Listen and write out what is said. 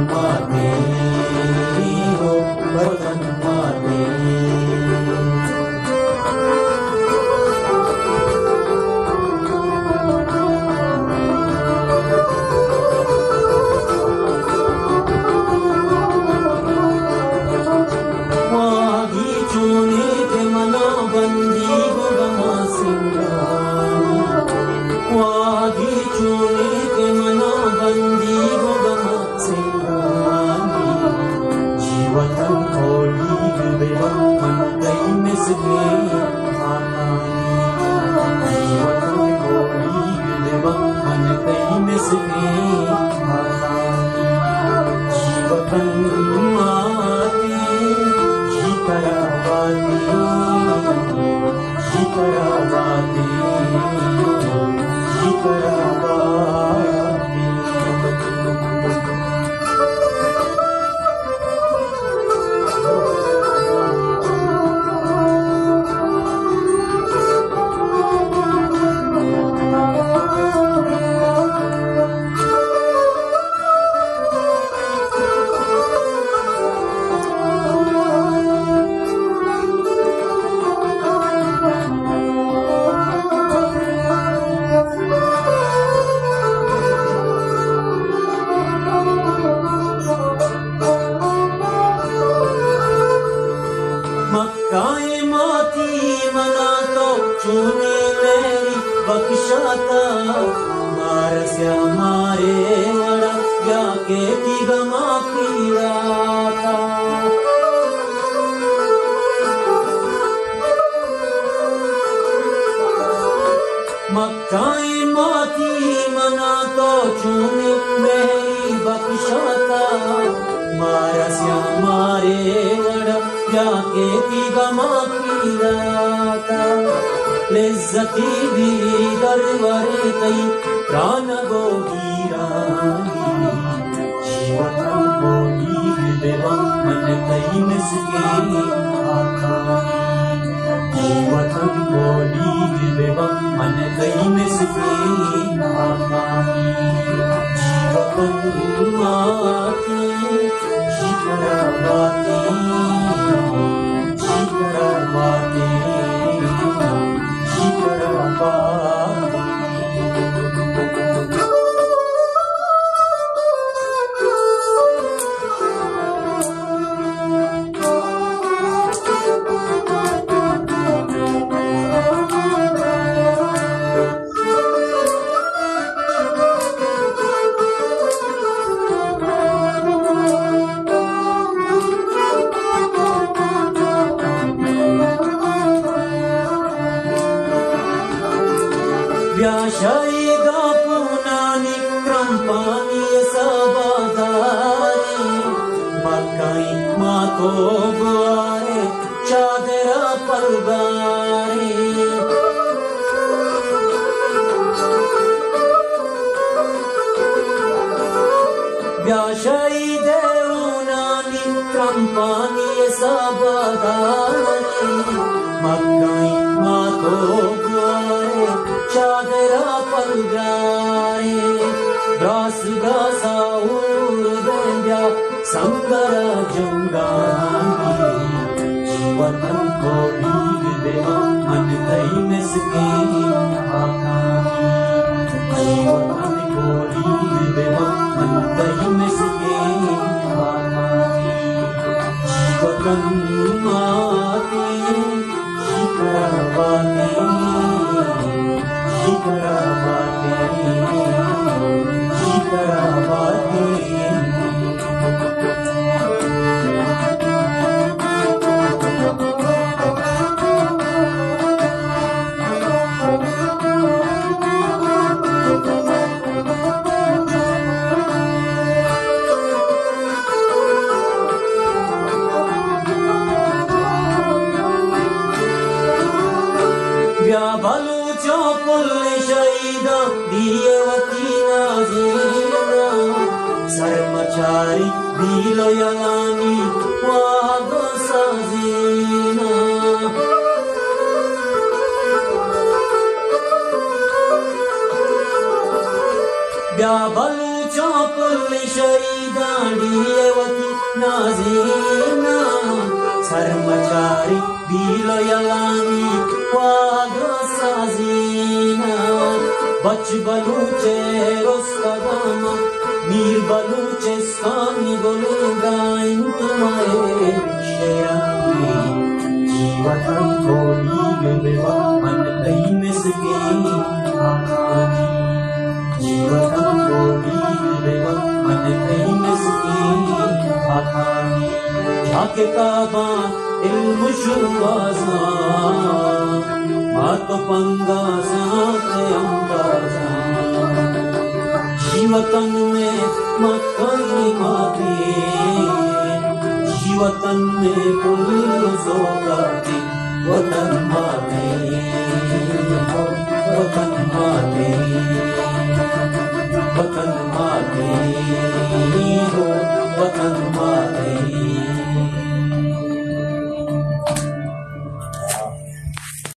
माते हो वतन माते। वागी चूने के मना बंदी हो गमा सिंगानी, वागी चूने के मना बंदी हो गमा सिंगानी। जीवतन खोली बेवा मन कई मिसगे आनानी, जीवतन खोली बेवा मन कई मिसगे आनानी। जीवतन माते शिखरावाती, शिखरावाती, शिखरावाती। मक्काए माती मना तो चूने मेरी बख्शाता, मारस्या मारे वड़ा या के की गमा पीराता। मक्काए माती मना तो चूने मेरी बख्शाता, मारस्या मारे वड़ा या के ती गमा पीराता। लिज्जती भी दरबारे तई प्राण गोगीरानी, जीवतन खोली बेवा मन कई मिसगे आखानी। जीवतन खोली बेवा मन कई मिसगे आखानी। जीवतन माते शिखरावाती, शिखरावाती, शिखरावाती। व्याशाईगा पुनानी क्रंपानी सबदारे, मक्काई मातो बुआरे चादरा पलगारे। व्याशाई देवनानी क्रंपानी सबदारे, मक्काई मातो बुआरे चादरा पलगारे। ग्रास गासा उर बेंद्या संगरा जंगानी, जीवतन खोली बेवा मन कई मिसगे आखानी। जीवतन खोली बेवा मन कई मिसगे आखानी। जीवतन माते शिखरावाती, शिखरावाती, शिखरावाती। बलूचो पुल्ले शहीदा दिए वतीना जीना, सरमचारी दिलो यलानी वागो साजीना। ब्या बलूचो पुल्ले Shahida nazina sarmachari dilo yalani waga sazina bach baluche rostagama mir baluche skani golengain tumae sherani जीवतन थोड़ी बेवा मन कई में सके आखानी जीवतन थोड़ी बेवा मन कई में सके आखानी जाके काबा इल्म शुरुआसा मातो पंगा साथे अंगासा जीवतन में मक्खनी माती वतन में पुलसो करती वतन माते वतन माते वतन माते